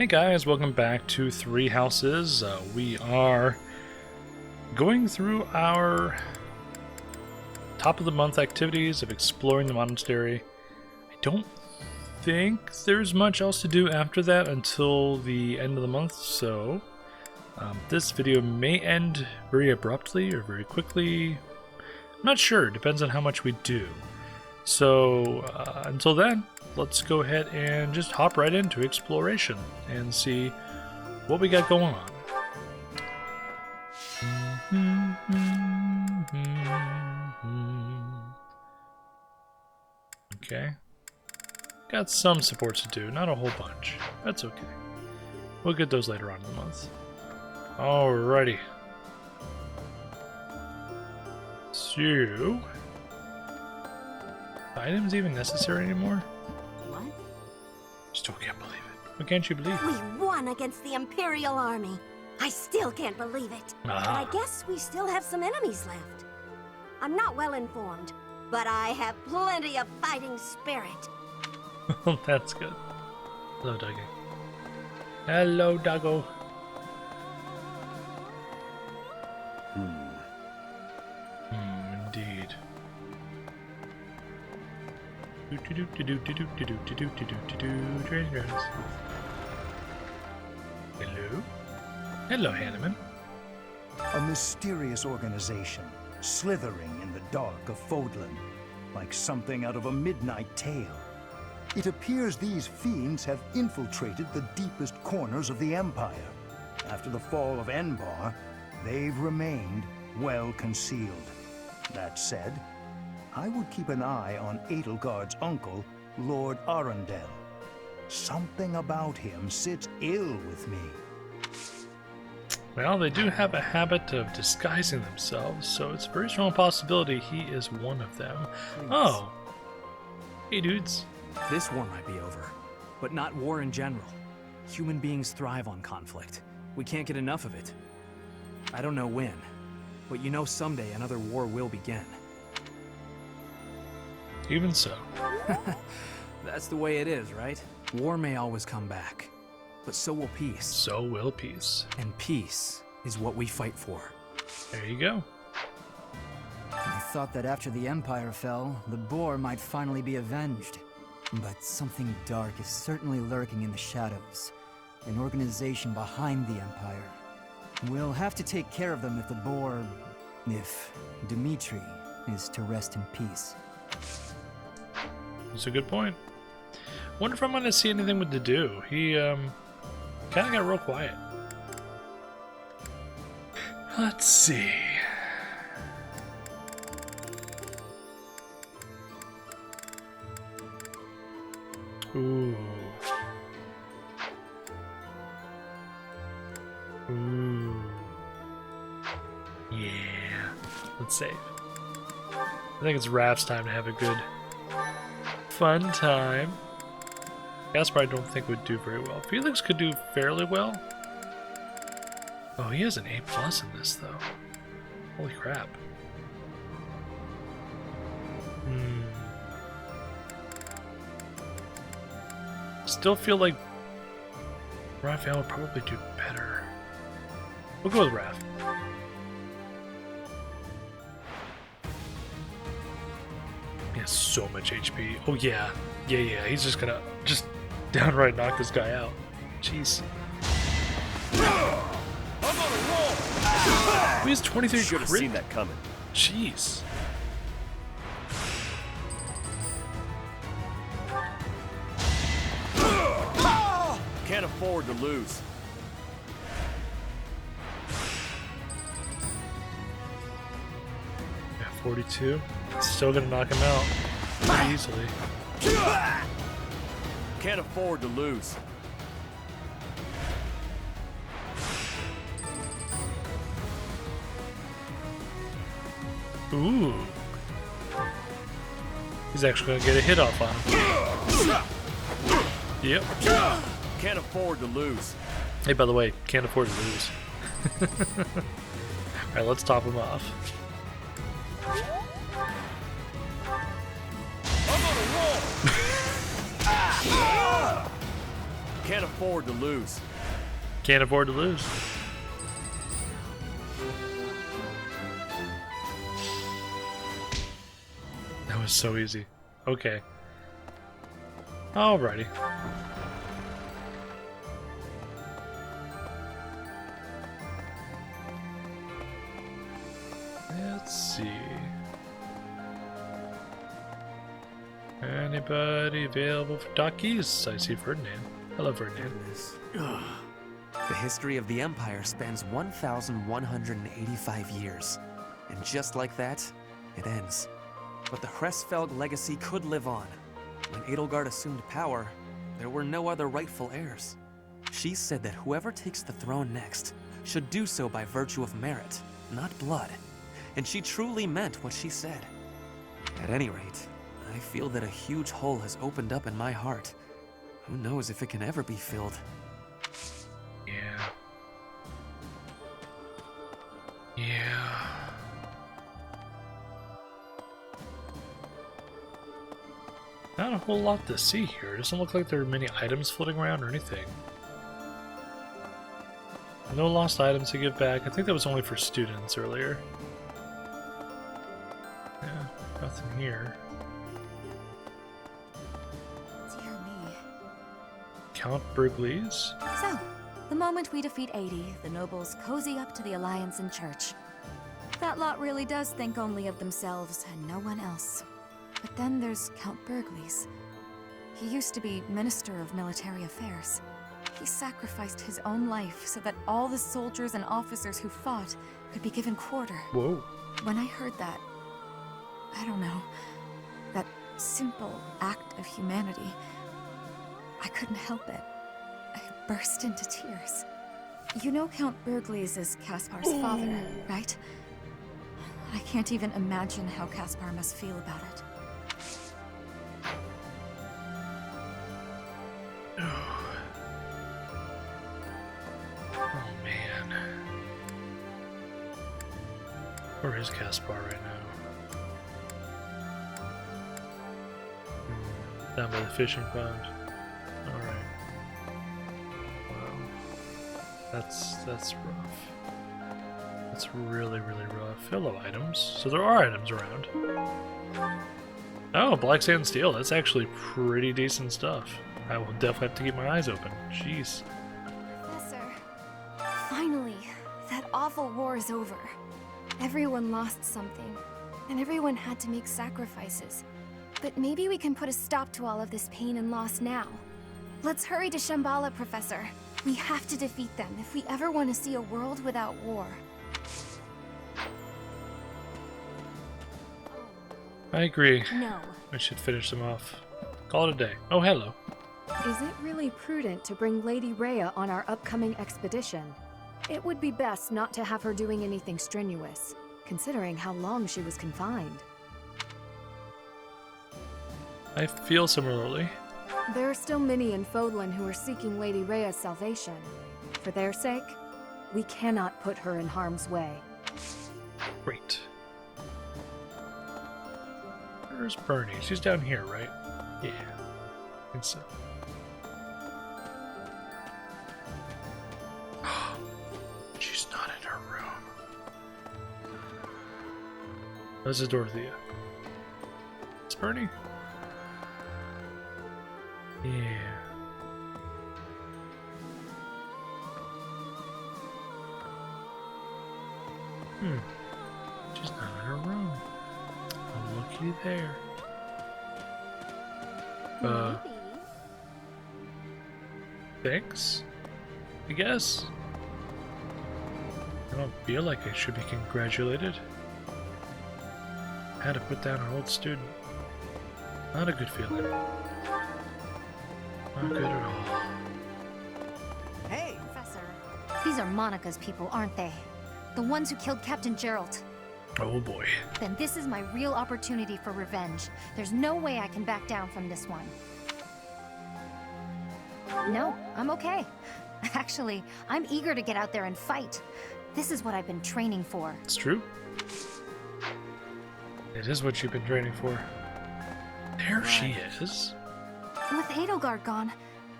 Hey guys, welcome back to Three Houses. We are going through our top of the month activities of exploring the monastery. I don't think there's much else to do after that until the end of the month, so this video may end very abruptly or very quickly. I'm not sure, depends on how much we do. So until then, let's go ahead and just hop right into exploration and see what we got going on. Okay. Got some supports to do, not a whole bunch. That's okay. We'll get those later on in the month. Alrighty. So... items even necessary anymore? What? Still can't believe it. What can't you believe? We won against the Imperial Army. I still can't believe it. But I guess we still have some enemies left. I'm not well informed, but I have plenty of fighting spirit. That's good. Hello, Doggo. Hello, Doggo. Indeed. Training grounds. Hello? Hello, Hanneman. A mysterious organization, slithering in the dark of Fodlan, like something out of a midnight tale. It appears these fiends have infiltrated the deepest corners of the Empire. After the fall of Enbar, they've remained well concealed. That said, I would keep an eye on Edelgard's uncle, Lord Arundel. Something about him sits ill with me. Well, they do have a habit of disguising themselves, so it's a very strong possibility he is one of them. Oh. Hey, dudes. This war might be over, but not war in general. Human beings thrive on conflict. We can't get enough of it. I don't know when, but you know someday another war will begin. Even so. That's the way it is, right? War may always come back, but so will peace. So will peace. And peace is what we fight for. There you go. I thought that after the Empire fell, the Boar might finally be avenged. But something dark is certainly lurking in the shadows. An organization behind the Empire. We'll have to take care of them if the Boar... if Dimitri is to rest in peace. That's a good point. Wonder if I'm going to see anything with Dedu. He, kind of got real quiet. Let's see. Ooh. Ooh. Yeah. Let's save. I think it's Raph's time to have a good fun time. Gaspar I don't think would do very well. Felix could do fairly well. Oh, he has an A+ in this though. Holy crap. Still feel like Raphael would probably do better. We'll go with Raph. He has so much HP. Oh yeah. Yeah. He's just gonna downright knock this guy out. Jeez. He has 23 Should have crit. seen that coming. Jeez. Can't afford to lose. Yeah, 42. Still gonna knock him out pretty easily. Can't afford to lose. Ooh. He's actually gonna get a hit off on him. Yep. Can't afford to lose. Hey, by the way, can't afford to lose. Alright, let's top him off. Can't afford to lose. Can't afford to lose. That was so easy. Okay. Alrighty. Let's see. Anybody available for talkies? I see Ferdinand. Hello, Ferdinand. The history of the Empire spans 1,185 years. And just like that, it ends. But the Hresfelg legacy could live on. When Edelgard assumed power, there were no other rightful heirs. She said that whoever takes the throne next should do so by virtue of merit, not blood. And she truly meant what she said. At any rate, I feel that a huge hole has opened up in my heart. Who knows if it can ever be filled? Yeah. Yeah. Not a whole lot to see here. It doesn't look like there are many items floating around or anything. No lost items to give back. I think that was only for students earlier. Yeah, nothing here. Dear me. Count Burgley's. So, the moment we defeat 80, the nobles cozy up to the Alliance and Church. That lot really does think only of themselves and no one else. But then there's Count Burgley's. He used to be Minister of Military Affairs. He sacrificed his own life so that all the soldiers and officers who fought could be given quarter. Whoa. When I heard that, I don't know, that simple act of humanity, I couldn't help it. I burst into tears. You know Count Burgley's is Caspar's father, right? I can't even imagine how Caspar must feel about it. Oh man. Where is Caspar right now? Down by the fishing pond. Alright. Wow. That's rough. That's really, really rough. Hello, items. So there are items around. Oh, black sand steel. That's actually pretty decent stuff. I will definitely have to keep my eyes open. Jeez. Professor, finally, that awful war is over. Everyone lost something, and everyone had to make sacrifices. But maybe we can put a stop to all of this pain and loss now. Let's hurry to Shambhala, Professor. We have to defeat them if we ever want to see a world without war. I agree. No. I should finish them off. Call it a day. Oh, hello. Is it really prudent to bring Lady Rhea on our upcoming expedition? It would be best not to have her doing anything strenuous, considering how long she was confined. I feel similarly. There are still many in Fodlan who are seeking Lady Rhea's salvation. For their sake, we cannot put her in harm's way. Great. Where's Bernie? She's down here, right? Yeah. I think so. She's not in her room. This is Dorothea. It's Bernie. Yeah. She's not in her room. Oh, looky there. Thanks, I guess. I don't feel like I should be congratulated. I had to put down our old student. Not a good feeling. Not good at all. Hey! Professor, these are Monica's people, aren't they? The ones who killed Captain Gerald. Oh boy. Then this is my real opportunity for revenge. There's no way I can back down from this one. No, I'm okay. Actually, I'm eager to get out there and fight. This is what I've been training for. It's true. It is what you've been training for. There she is. With Edelgard gone,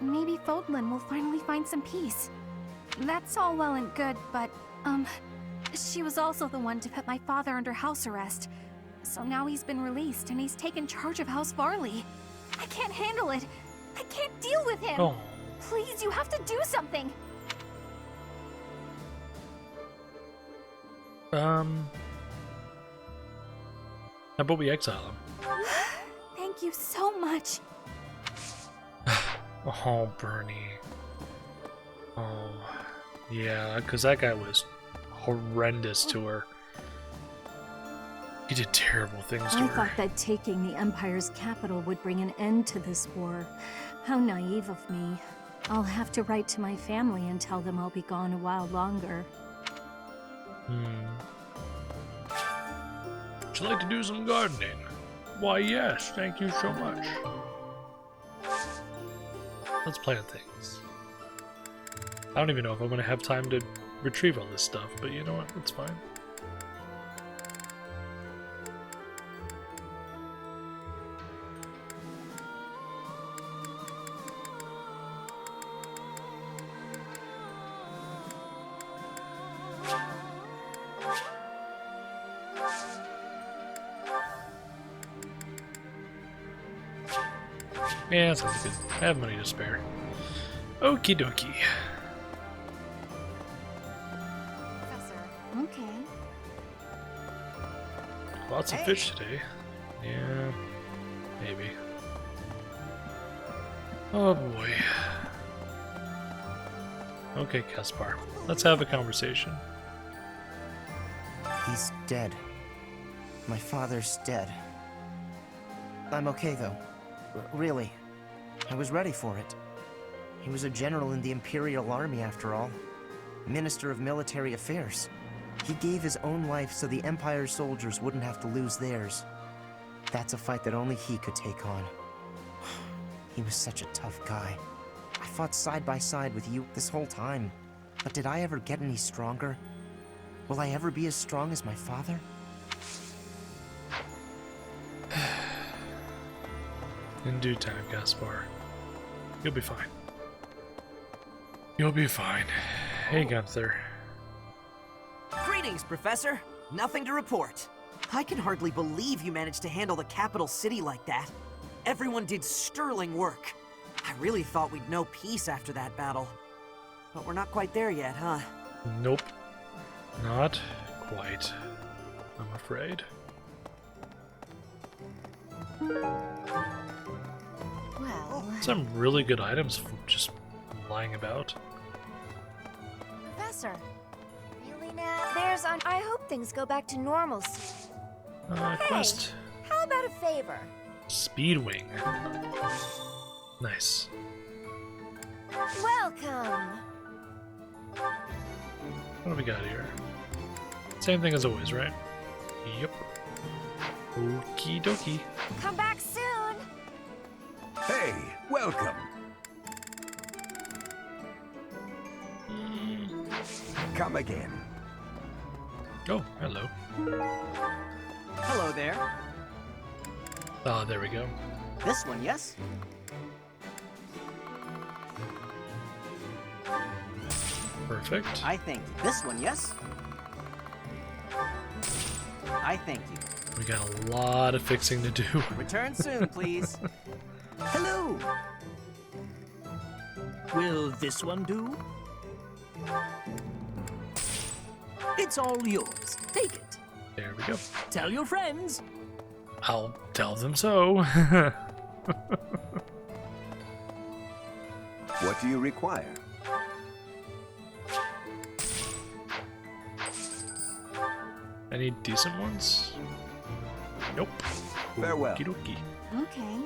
maybe Fodlan will finally find some peace. That's all well and good, but, she was also the one to put my father under house arrest. So now he's been released and he's taken charge of House Varley. I can't handle it. I can't deal with him. Oh. Please, you have to do something. How about we exile him? Thank you so much. Oh, Bernie. Oh, yeah, because that guy was horrendous to her. He did terrible things to I her. thought that taking the Empire's capital would bring an end to this war. How naive of me. I'll have to write to my family and tell them I'll be gone a while longer. Would you like to do some gardening? Why, yes, thank you so much. Let's plant things. I don't even know if I'm going to have time to retrieve all this stuff, but you know what? It's fine. Yeah, sounds good. I have money to spare. Okie dokie. Okay. Lots of fish today. Yeah, maybe. Oh boy. Okay, Caspar. Let's have a conversation. He's dead. My father's dead. I'm okay though. Really. I was ready for it. He was a general in the Imperial Army after all. Minister of Military Affairs. He gave his own life so the Empire's soldiers wouldn't have to lose theirs. That's a fight that only he could take on. He was such a tough guy. I fought side by side with you this whole time. But did I ever get any stronger? Will I ever be as strong as my father? In due time, Gaspar. You'll be fine. You'll be fine. Hey, Gunther. Greetings, Professor. Nothing to report. I can hardly believe you managed to handle the capital city like that. Everyone did sterling work. I really thought we'd know peace after that battle. But we're not quite there yet, huh? Nope. Not quite. I'm afraid. Well, Some really good items just lying about. Professor, really now? I hope things go back to normal soon. Quest. How about a favor? Speedwing. Nice. Welcome. What do we got here? Same thing as always, right? Yep. Okie dokie. Come back soon. Hey, welcome. Come again. Oh, hello. Hello there. Ah, there we go. This one, yes? Perfect. I thank you. This one, yes? I thank you. We got a lot of fixing to do. Return soon, please. Hello! Will this one do? It's all yours. Take it. There we go. Tell your friends. I'll tell them so. What do you require? Any decent ones? Nope. Farewell. Okie dokie. Okay.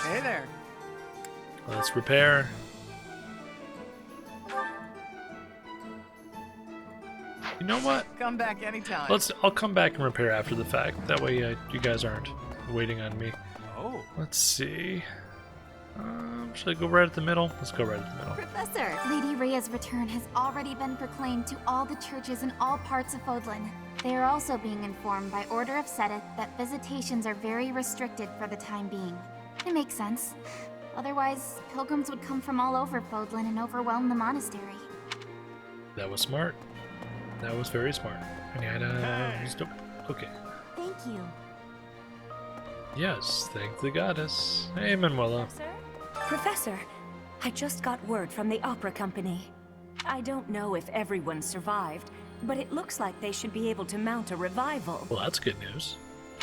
Hey there. Let's repair. You know what? Come back anytime. I'll come back and repair after the fact. That way you guys aren't waiting on me. Oh. Let's see. Should I go right at the middle? Let's go right at the middle. Professor, Lady Rhea's return has already been proclaimed to all the churches in all parts of Fodlan. They are also being informed by order of Seteth that visitations are very restricted for the time being. It makes sense. Otherwise, pilgrims would come from all over Fodlan and overwhelm the monastery. That was smart. That was very smart. Any items? Nope. Okay. Thank you. Yes, thank the goddess. Hey, Manuela. Professor, I just got word from the opera company. I don't know if everyone survived, but it looks like they should be able to mount a revival. Well, that's good news.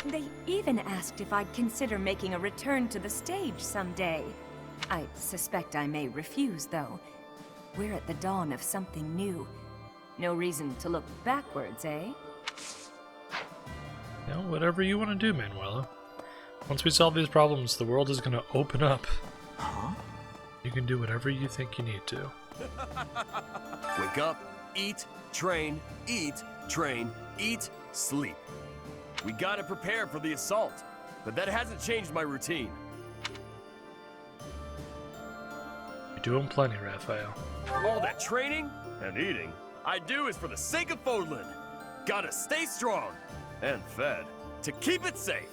They even asked if I'd consider making a return to the stage someday. I suspect I may refuse, though. We're at the dawn of something new. No reason to look backwards, eh? No, whatever you want to do, Manuela. Once we solve these problems, the world is going to open up. Huh? You can do whatever you think you need to. Wake up, eat, train, eat, sleep. We gotta prepare for the assault, but that hasn't changed my routine. You're doing plenty, Raphael. All that training and eating I do is for the sake of Fodlan. Gotta stay strong and fed to keep it safe.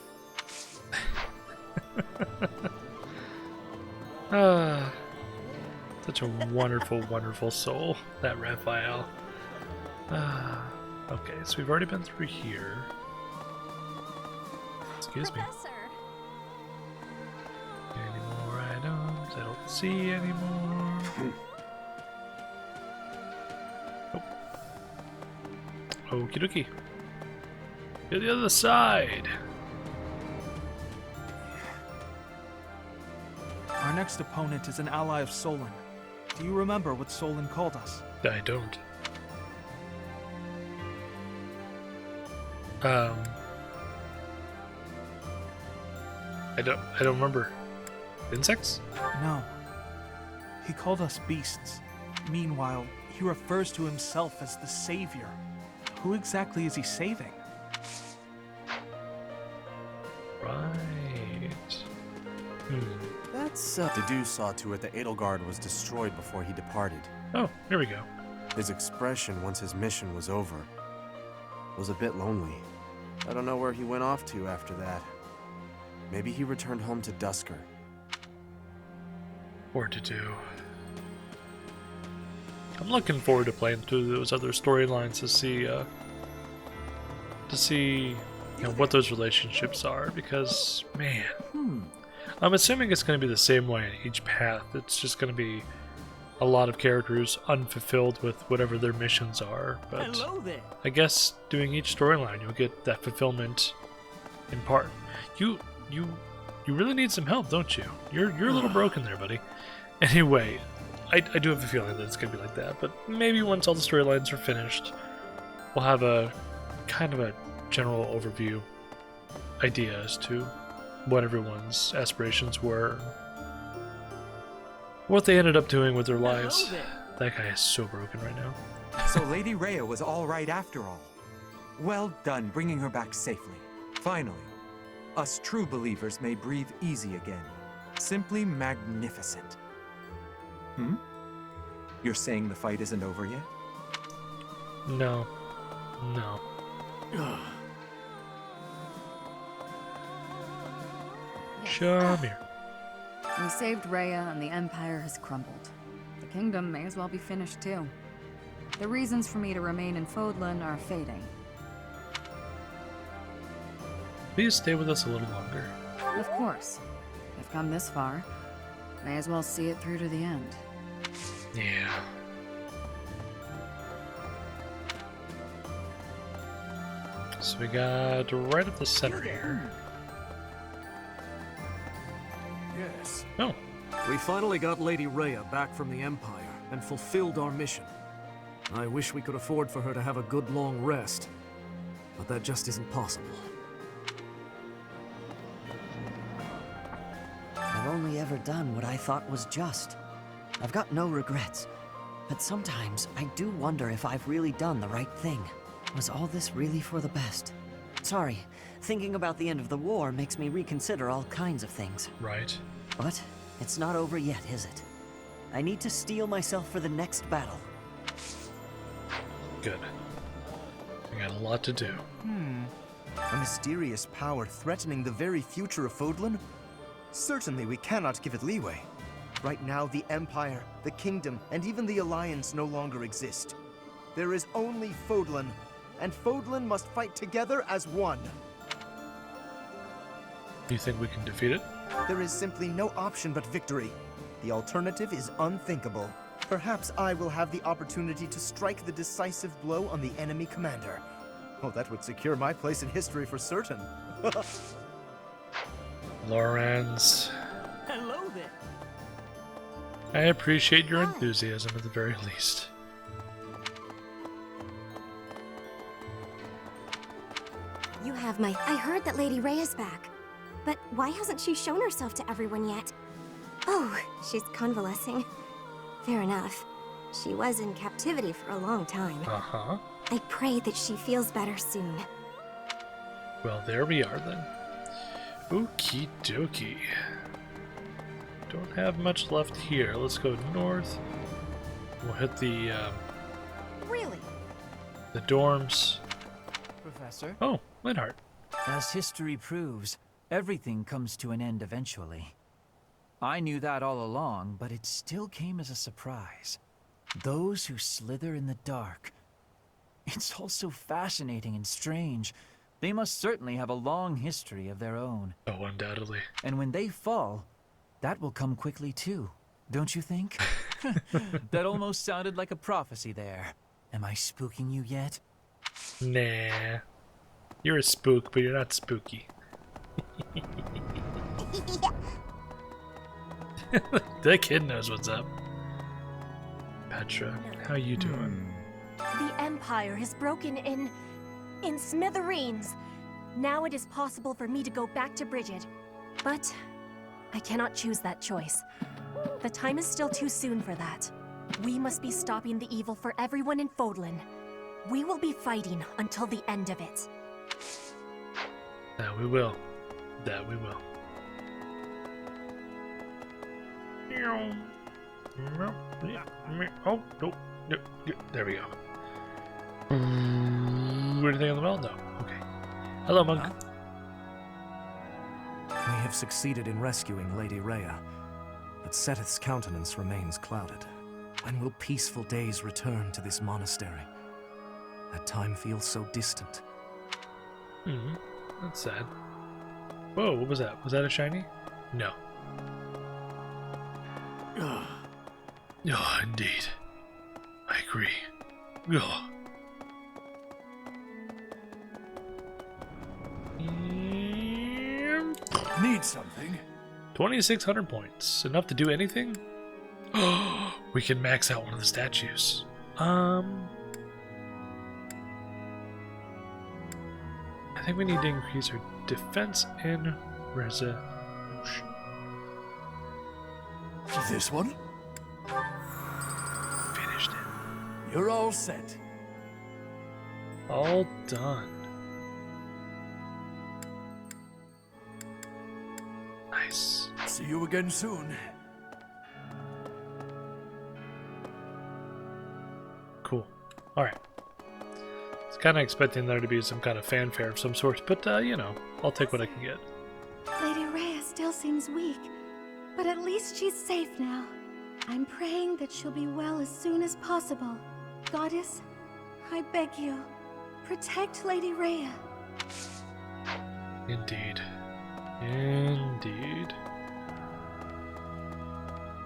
Such a wonderful, wonderful soul, that Raphael. Okay, so we've already been through here. Excuse me. Any more items? I don't see any more. Oh. Okie dokie. To the other side. Our next opponent is an ally of Solon. Do you remember what Solon called us? I don't. I don't remember. Insects? No. He called us beasts. Meanwhile, he refers to himself as the savior. Who exactly is he saving? Right. That's Dedu saw to it that Edelgard was destroyed before he departed. Oh, here we go. His expression once his mission was over was a bit lonely. I don't know where he went off to after that. Maybe he returned home to Dusker. Or to do. I'm looking forward to playing through those other storylines to see what those relationships are, because man, I'm assuming it's going to be the same way in each path. It's just going to be a lot of characters unfulfilled with whatever their missions are. But Hello there. I guess doing each storyline, you'll get that fulfillment in part. You really need some help, don't you? You're a little broken there, buddy. Anyway, I do have a feeling that it's going to be like that, but maybe once all the storylines are finished, we'll have a kind of a general overview idea as to what everyone's aspirations were, what they ended up doing with their lives. That guy is so broken right now. So Lady Rhea was all right after all. Well done bringing her back safely. Finally, us true believers may breathe easy again. Simply magnificent. You're saying the fight isn't over yet? No. Shamir. We saved Rhea and the Empire has crumbled. The kingdom may as well be finished too. The reasons for me to remain in Fodlan are fading. Please stay with us a little longer. Of course. I've come this far. May as well see it through to the end. Yeah. So we got right at the center here. Yes. Oh. We finally got Lady Rhea back from the Empire and fulfilled our mission. I wish we could afford for her to have a good long rest, but that just isn't possible. I've only ever done what I thought was just. I've got no regrets. But sometimes I do wonder if I've really done the right thing. Was all this really for the best? Sorry, thinking about the end of the war makes me reconsider all kinds of things. Right. But it's not over yet, is it? I need to steel myself for the next battle. Good. We got a lot to do. A mysterious power threatening the very future of Fodlan? Certainly we cannot give it leeway. Right now, the Empire, the Kingdom, and even the Alliance no longer exist. There is only Fodlan, and Fodlan must fight together as one. Do you think we can defeat it? There is simply no option but victory. The alternative is unthinkable. Perhaps I will have the opportunity to strike the decisive blow on the enemy commander. Oh, that would secure my place in history for certain. Lorenz. Hello there. I appreciate your enthusiasm at the very least. You have my... I heard that Lady Rhea's back. But why hasn't she shown herself to everyone yet? Oh, she's convalescing. Fair enough. She was in captivity for a long time. Uh-huh. I pray that she feels better soon. Well, there we are then. Okie dokie. Don't have much left here. Let's go north. We'll hit the Really? the dorms. Professor? Oh, Linhardt. As history proves, everything comes to an end eventually. I knew that all along, but it still came as a surprise. Those who slither in the dark. It's all so fascinating and strange. They must certainly have a long history of their own. Oh, undoubtedly. And when they fall, that will come quickly too, don't you think? That almost sounded like a prophecy there. Am I spooking you yet? Nah. You're a spook, but you're not spooky. That kid knows what's up. Petra, how you doing? The Empire has broken in smithereens. Now it is possible for me to go back to Bridget. But I cannot choose that choice. The time is still too soon for that. We must be stopping the evil for everyone in Fodlan. We will be fighting until the end of it. That we will. That we will. Oh, no. There we go. Anything on the bell? No. Okay. Hello, Monk. We have succeeded in rescuing Lady Rhea, but Seteth's countenance remains clouded. When will peaceful days return to this monastery? That time feels so distant. That's sad. Whoa, what was that? Was that a shiny? No. Oh, indeed. I agree. Oh. Need something? 2,600 points. Enough to do anything? Oh, we can max out one of the statues. I think we need to increase our defense and resolution. This one? Finished it. You're all set. All done. Nice. See you again soon. Cool. Alright. I was kind of expecting there to be some kind of fanfare of some sort, but, you know, I'll take what I can get. Lady Rhea still seems weak, but at least she's safe now. I'm praying that she'll be well as soon as possible. Goddess, I beg you, protect Lady Rhea. Indeed. Indeed.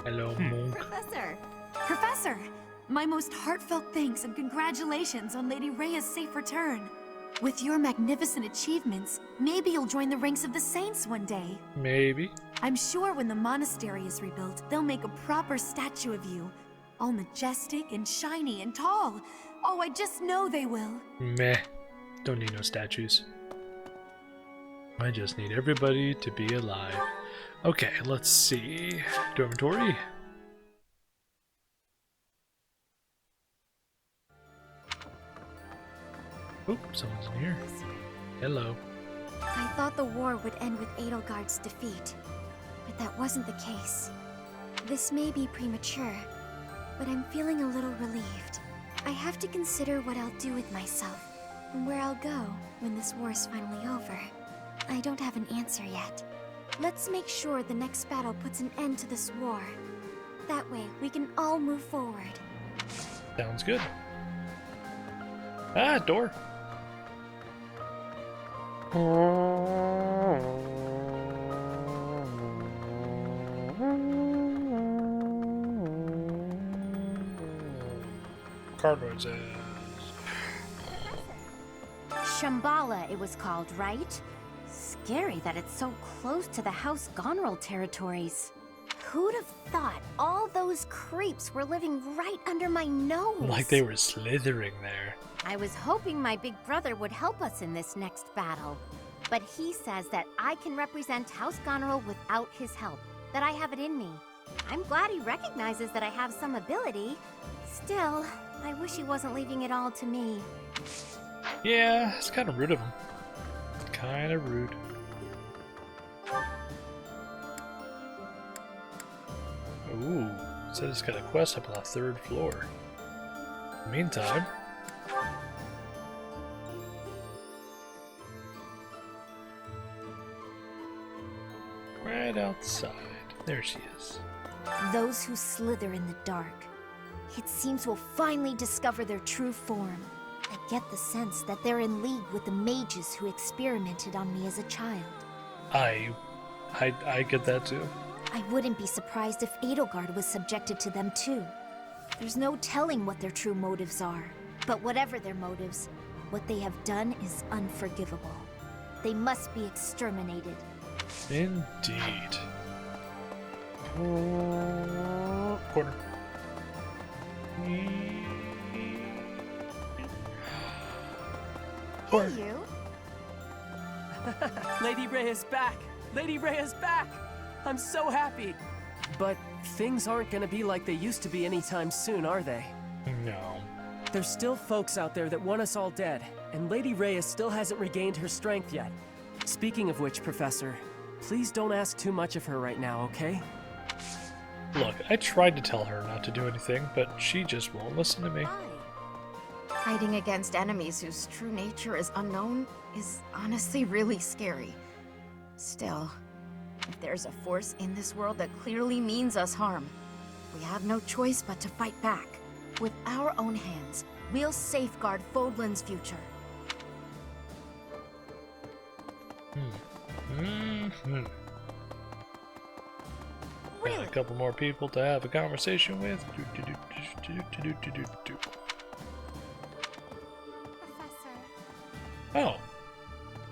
Hello, Monk. Professor! Professor! My most heartfelt thanks and congratulations on Lady Rhea's safe return. With your magnificent achievements, maybe you'll join the ranks of the Saints one day. Maybe. I'm sure when the monastery is rebuilt, they'll make a proper statue of you. All majestic and shiny and tall. Oh, I just know they will. Meh. Don't need no statues. I just need everybody to be alive. Okay, let's see. Dormitory. Oop, someone's in here. Hello. I thought the war would end with Edelgard's defeat, but that wasn't the case. This may be premature, but I'm feeling a little relieved. I have to consider what I'll do with myself, and where I'll go when this war is finally over. I don't have an answer yet. Let's make sure the next battle puts an end to this war. That way, we can all move forward. Sounds good. Ah, door. Cardboard says. Shambhala, it was called, right? Scary that it's so close to the House Gonril territories. Who'd have thought all those creeps were living right under my nose? Like they were slithering there. I was hoping my big brother would help us in this next battle. But he says that I can represent House Gonril without his help, that I have it in me. I'm glad he recognizes that I have some ability. Still, I wish he wasn't leaving it all to me. Yeah, it's kind of rude of him. Kind of rude. Ooh, said it's got a quest up on the 3rd floor. Meantime, right outside. There she is. Those who slither in the dark. It seems we'll finally discover their true form. I get the sense that they're in league with the mages who experimented on me as a child. I get that too. I wouldn't be surprised if Edelgard was subjected to them too. There's no telling what their true motives are. But whatever their motives, what they have done is unforgivable. They must be exterminated. Indeed. Corner. Hey, you! Lady Rhea's back! Lady Rhea's back! I'm so happy! But things aren't gonna be like they used to be anytime soon, are they? No. There's still folks out there that want us all dead, and Lady Rhea still hasn't regained her strength yet. Speaking of which, Professor, please don't ask too much of her right now, okay? Look, I tried to tell her not to do anything, but she just won't listen to me. Fighting against enemies whose true nature is unknown is honestly really scary. Still, if there's a force in this world that clearly means us harm, we have no choice but to fight back. With our own hands, we'll safeguard Fodlan's future. Got a couple more people to have a conversation with. Oh.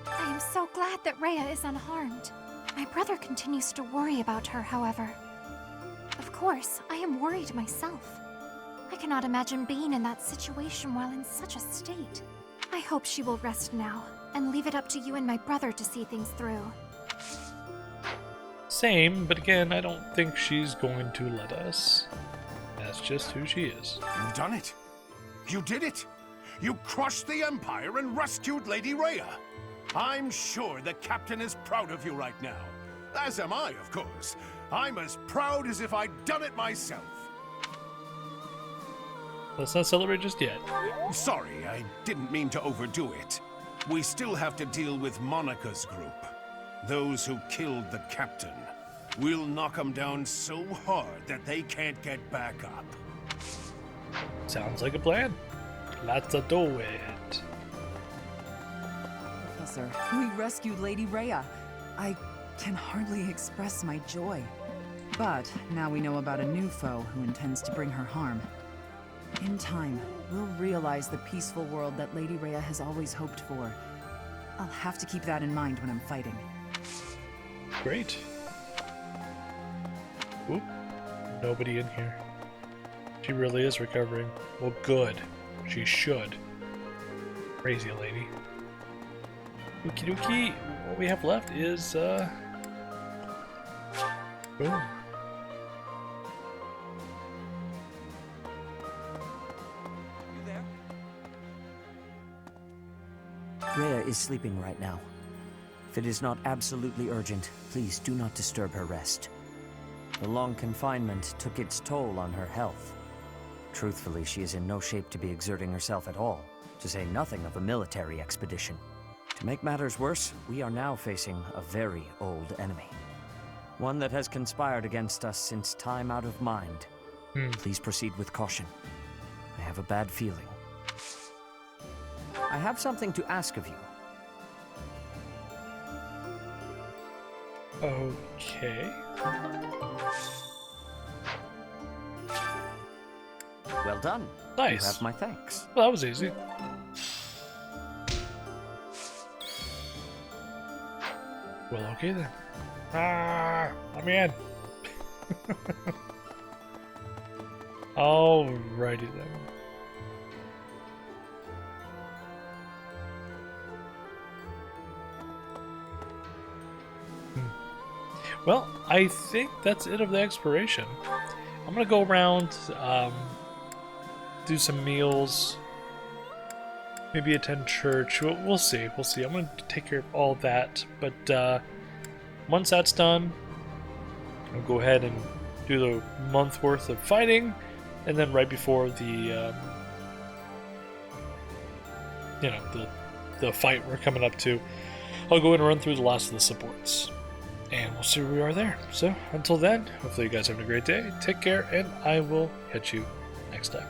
I am so glad that Rhea is unharmed. My brother continues to worry about her, however. Of course, I am worried myself. I cannot imagine being in that situation while in such a state. I hope she will rest now, and leave it up to you and my brother to see things through. Same, but again, I don't think she's going to let us. That's just who she is. You've done it. You did it. You crushed the Empire and rescued Lady Rhea. I'm sure the Captain is proud of you right now. As am I, of course. I'm as proud as if I'd done it myself. Let's not celebrate just yet. Sorry, I didn't mean to overdo it. We still have to deal with Monica's group. Those who killed the Captain. We'll knock them down so hard that they can't get back up. Sounds like a plan. Let's do it. Professor, we rescued Lady Rhea. I can hardly express my joy. But now we know about a new foe who intends to bring her harm. In time, we'll realize the peaceful world that Lady Rhea has always hoped for. I'll have to keep that in mind when I'm fighting. Great. Oop. Nobody in here. She really is recovering. Well, good. She should. Crazy lady. Okie dokie. What we have left is, boom. Rhea is sleeping right now. If it is not absolutely urgent, please do not disturb her rest. The long confinement took its toll on her health. Truthfully, she is in no shape to be exerting herself at all, to say nothing of a military expedition. To make matters worse, we are now facing a very old enemy. One that has conspired against us since time out of mind. Please proceed with caution. I have a bad feeling. I have something to ask of you. Okay. Well done. Nice. You have my thanks. Well, that was easy. Well, okay then. Let me in. Alrighty then. Well, I think that's it of the exploration. I'm gonna go around, do some meals, maybe attend church. We'll see. We'll see. I'm gonna take care of all that. But once that's done, I'll go ahead and do the month worth of fighting, and then right before the the fight we're coming up to, I'll go and run through the last of the supports. And we'll see where we are there. So, until then, hopefully you guys have a great day. Take care, and I will catch you next time.